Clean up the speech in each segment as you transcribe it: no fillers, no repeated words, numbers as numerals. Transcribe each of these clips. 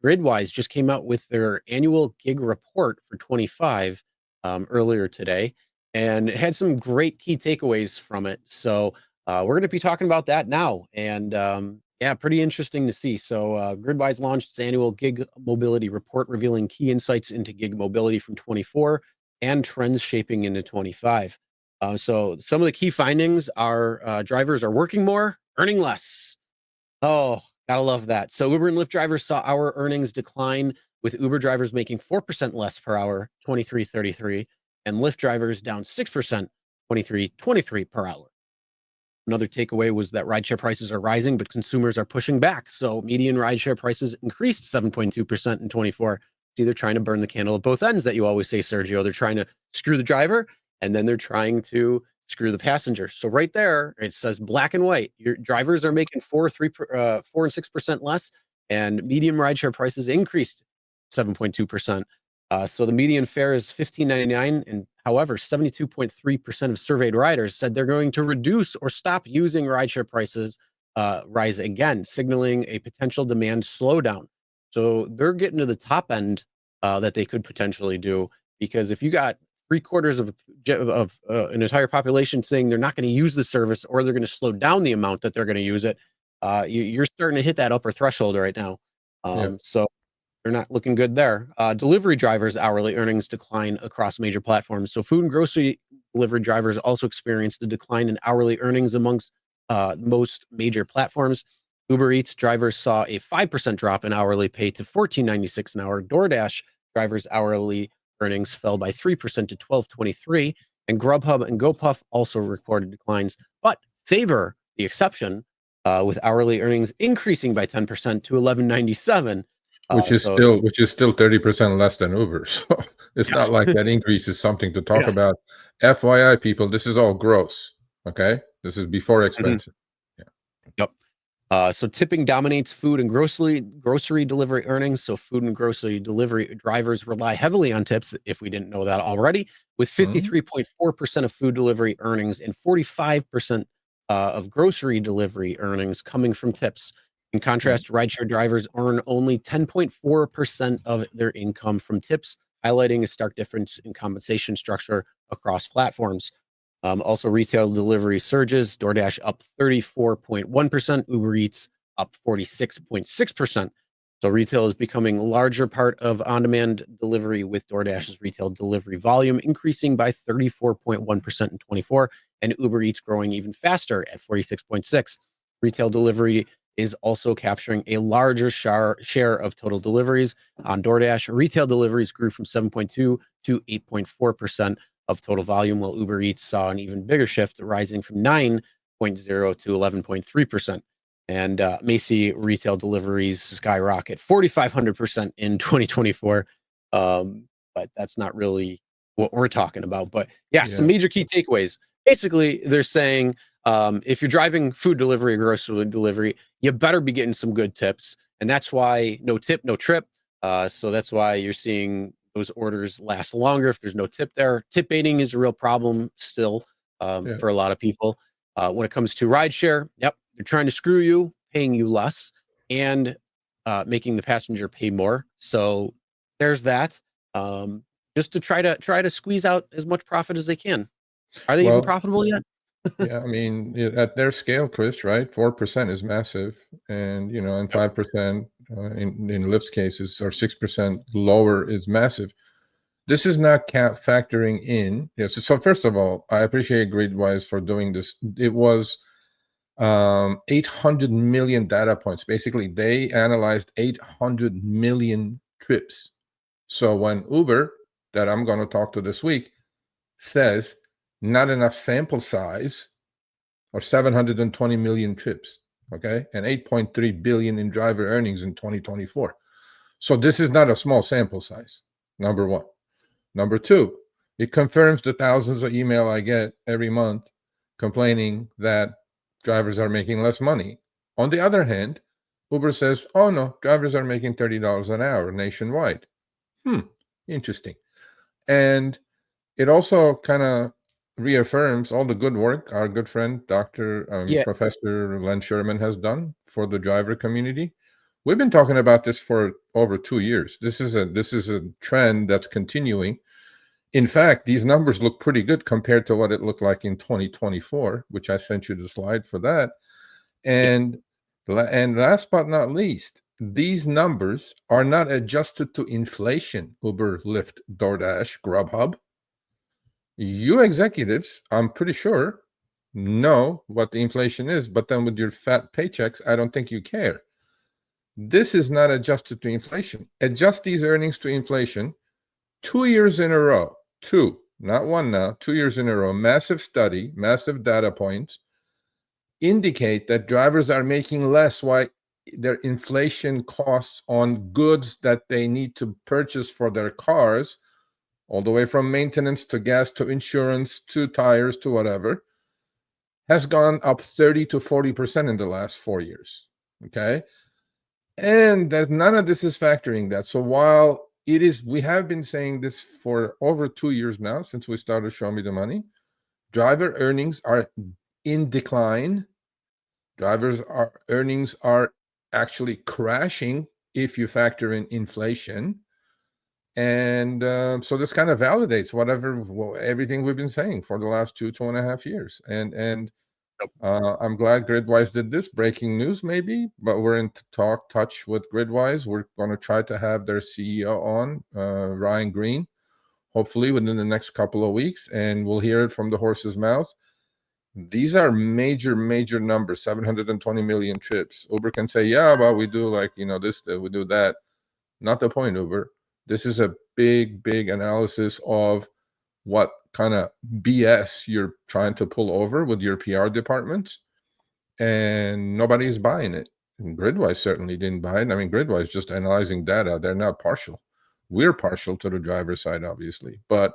Gridwise just came out with their annual gig report for 25 earlier today, and it had some great key takeaways from it. So we're going to be talking about that now, and yeah, pretty interesting to see. So Gridwise launched its annual gig mobility report, revealing key insights into gig mobility from 24 and trends shaping into 25. So some of the key findings are drivers are working more, earning less. Oh, gotta love that. So Uber and Lyft drivers saw hour earnings decline, with Uber drivers making 4% less per hour, 23.33, and Lyft drivers down 6%, 23.23 per hour. Another takeaway was that rideshare prices are rising, but consumers are pushing back. So median rideshare prices increased 7.2% in 24. It's either trying to burn the candle at both ends that you always say, Sergio. They're trying to screw the driver, and then they're trying to screw the passenger. So right there, it says black and white. Your drivers are making 4 and 6% less, and median rideshare prices increased 7.2%. So the median fare is $15.99, and however, 72.3% of surveyed riders said they're going to reduce or stop using rideshare prices rise again, signaling a potential demand slowdown. So they're getting to the top end that they could potentially do, because if you got 3/4 of an entire population saying they're not going to use the service, or they're going to slow down the amount that they're going to use it, you're starting to hit that upper threshold right now. So they're not looking good there. Delivery drivers' hourly earnings decline across major platforms. So food and grocery delivery drivers also experienced a decline in hourly earnings amongst most major platforms. Uber Eats drivers saw a 5% drop in hourly pay to $14.96 an hour. DoorDash drivers' hourly earnings fell by 3% to $12.23. And Grubhub and GoPuff also recorded declines, but Favor the exception, with hourly earnings increasing by 10% to $11.97. Which is still 30% less than Uber. So it's not like that increase is something to talk about. FYI, people, this is all gross. Okay, this is before expenses. Yep. So tipping dominates food and grocery delivery earnings. So food and grocery delivery drivers rely heavily on tips, if we didn't know that already, with 53.4% of food delivery earnings and 45% of grocery delivery earnings coming from tips. In contrast, rideshare drivers earn only 10.4% of their income from tips, highlighting a stark difference in compensation structure across platforms. Also, retail delivery surges. DoorDash up 34.1%, Uber Eats up 46.6%. So retail is becoming a larger part of on-demand delivery, with DoorDash's retail delivery volume increasing by 34.1% in 24, and Uber Eats growing even faster at 46.6%. Retail delivery is also capturing a larger share of total deliveries. On DoorDash, retail deliveries grew from 7.2 to 8.4% of total volume, while Uber Eats saw an even bigger shift, rising from 9.0 to 11.3%. And may see retail deliveries skyrocket 4,500% in 2024. But that's not really what we're talking about. But yeah, some major key takeaways. Basically, they're saying if you're driving food delivery or grocery delivery, you better be getting some good tips. And that's why no tip, no trip. So that's why you're seeing those orders last longer if there's no tip there. Tip baiting is a real problem still for a lot of people. When it comes to rideshare, they're trying to screw you, paying you less, and making the passenger pay more. So there's that. Just to try to squeeze out as much profit as they can. Are they even profitable yet? Yeah, I mean, at their scale, Chris, right? 4% is massive, and and 5% in Lyft's cases, or 6% lower is massive. This is not factoring in. So first of all, I appreciate Gridwise for doing this. It was 800 million data points. Basically, they analyzed 800 million trips. So when Uber, that I'm going to talk to this week, says not enough sample size, or 720 million trips, okay, and 8.3 billion in driver earnings in 2024. So this is not a small sample size, number one. Number two, it confirms the thousands of email I get every month complaining that drivers are making less money. On the other hand, Uber says, oh no, drivers are making $30 an hour nationwide. Interesting. And it also kind of reaffirms all the good work our good friend Professor Len Sherman has done for the driver community, We've been talking about this for over 2 years. This is a trend that's continuing. In fact, these numbers look pretty good compared to what it looked like in 2024, which I sent you the slide for that. And last but not least, these numbers are not adjusted to inflation. Uber, Lyft, DoorDash, Grubhub. You executives, I'm pretty sure, know what the inflation is, but then with your fat paychecks, I don't think you care. This is not adjusted to inflation. Adjust these earnings to inflation 2 years in a row. Two, not one now, 2 years in a row. Massive study, massive data points indicate that drivers are making less. Why? Their inflation costs on goods that they need to purchase for their cars, all the way from maintenance to gas to insurance to tires to whatever, has gone up 30 to 40% in the last 4 years. Okay. And that none of this is factoring that. So while it is, we have been saying this for over 2 years now, since we started Show Me the Money, driver earnings are in decline. Earnings are actually crashing if you factor in inflation. And so this kind of validates everything we've been saying for the last 2.5 years. And I'm glad Gridwise did this. Breaking news, maybe, but we're in touch with Gridwise. We're going to try to have their CEO on, Ryan Green, hopefully within the next couple of weeks, and we'll hear it from the horse's mouth. These are major numbers. 720 million trips. Uber can say, yeah, but we do this, we do that. Not the point, Uber. This is a big analysis of what kind of BS you're trying to pull over with your PR departments, and nobody's buying it. And Gridwise certainly didn't buy it. I mean, Gridwise just analyzing data. They're not partial. We're partial to the driver's side, obviously, but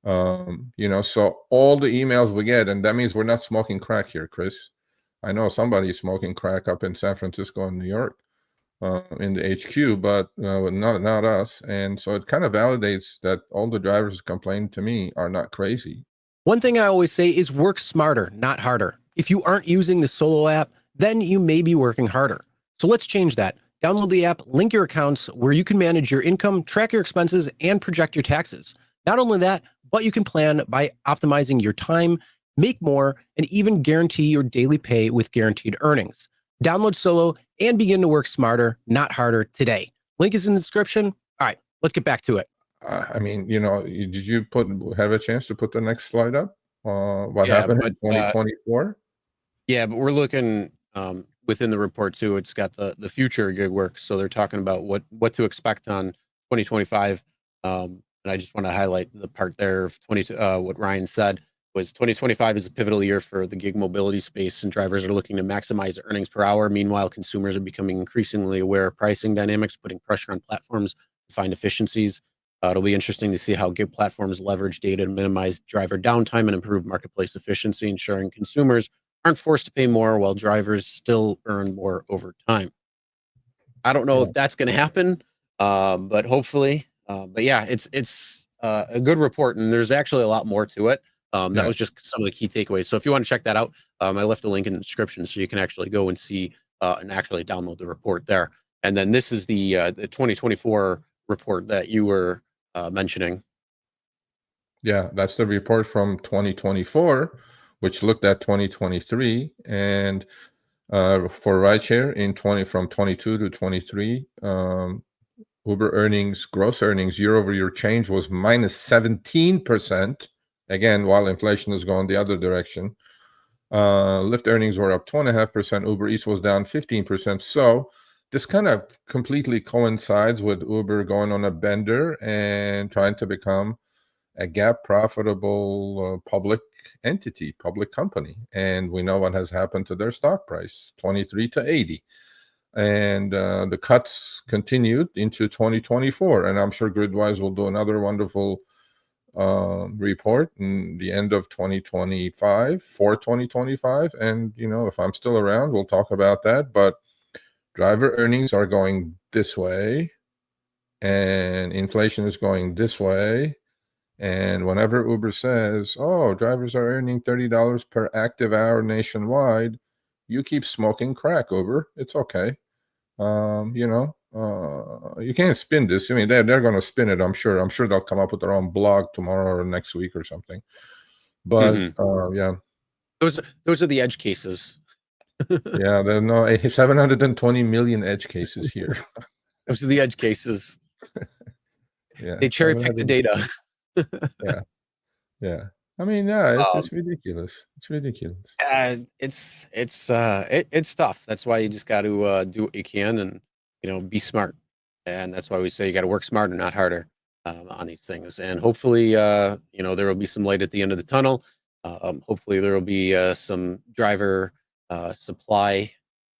so all the emails we get, and that means we're not smoking crack here, Chris. I know somebody's smoking crack up in San Francisco and New York, in the HQ, but not us. And so it kind of validates that all the drivers complaining to me are not crazy. One thing I always say is work smarter, not harder. If you aren't using the Solo app, then you may be working harder. So let's change that. Download the app, link your accounts where you can manage your income, track your expenses, and project your taxes. Not only that, but you can plan by optimizing your time, make more, and even guarantee your daily pay with guaranteed earnings. Download Solo and begin to work smarter, not harder today. Link is in the description. All right, let's get back to it. Did you have a chance to put the next slide up? What happened in 2024? Yeah, but we're looking within the report too. It's got the future gig work. So they're talking about what to expect on 2025. And I just want to highlight the part there of what Ryan said was 2025 is a pivotal year for the gig mobility space, and drivers are looking to maximize their earnings per hour. Meanwhile, consumers are becoming increasingly aware of pricing dynamics, putting pressure on platforms to find efficiencies. It'll be interesting to see how gig platforms leverage data to minimize driver downtime and improve marketplace efficiency, ensuring consumers aren't forced to pay more while drivers still earn more over time. I don't know if that's going to happen, but hopefully. But yeah, it's a good report, and there's actually a lot more to it. That was just some of the key takeaways. So if you want to check that out, I left a link in the description so you can actually go and see and actually download the report there. And then this is the 2024 report that you were mentioning. Yeah, that's the report from 2024, which looked at 2023, and for rideshare from 22 to 23, Uber earnings, gross earnings, year-over-year change was minus 17%. Again, while inflation is going the other direction. Lyft earnings were up 2.5%. Uber Eats was down 15%. So this kind of completely coincides with Uber going on a bender and trying to become a GAAP profitable public entity, public company. And we know what has happened to their stock price, 23 to 80. And the cuts continued into 2024. And I'm sure Gridwise will do another wonderful report in the end of 2025 for 2025. And, if I'm still around, we'll talk about that. But driver earnings are going this way, and inflation is going this way. And whenever Uber says, oh, drivers are earning $30 per active hour nationwide, you keep smoking crack, Uber. It's okay. You can't spin this. I mean, they're going to spin it. I'm sure they'll come up with their own blog tomorrow or next week or something. But yeah, those are the edge cases. Yeah, there are no 720 million edge cases here. Those are the edge cases. Yeah, They cherry pick the data. Yeah. I mean, yeah, it's ridiculous. It's ridiculous. It's tough. That's why you just got to do what you can and be smart. And that's why we say you got to work smarter, not harder, on these things. And hopefully, there will be some light at the end of the tunnel. Hopefully, there will be some driver supply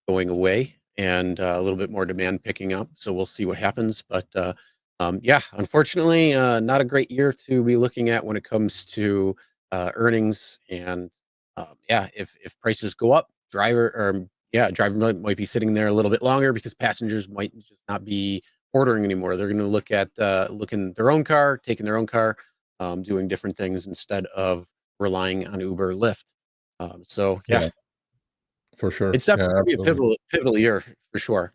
going away and a little bit more demand picking up. So we'll see what happens. But yeah, unfortunately, not a great year to be looking at when it comes to earnings. And yeah, if prices go up, driver might be sitting there a little bit longer because passengers might just not be ordering anymore. They're going to look at looking their own car, taking their own car, doing different things instead of relying on Uber or Lyft. So yeah, for sure. it's definitely a pivotal year for sure.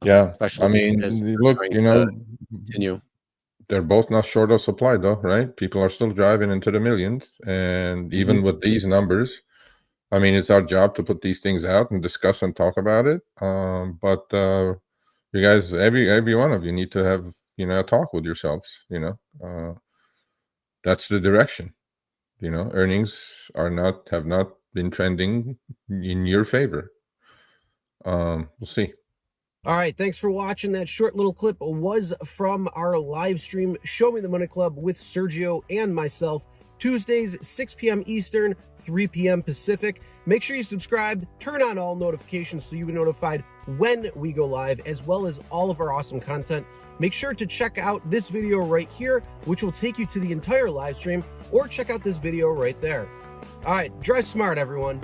Yeah, Especially I mean, as look, continue. They're both not short of supply, though, right? People are still driving into the millions, and even with these numbers, I mean, it's our job to put these things out and discuss and talk about it. But you guys, every one of you need to have a talk with yourselves. That's the direction. Earnings have not been trending in your favor. We'll see. All right, thanks for watching. That short little clip was from our live stream, Show Me the Money Club with Sergio and myself, Tuesdays, 6 p.m. Eastern, 3 p.m. Pacific. Make sure you subscribe, turn on all notifications so you'll be notified when we go live, as well as all of our awesome content. Make sure to check out this video right here, which will take you to the entire live stream, or check out this video right there. All right, drive smart, everyone.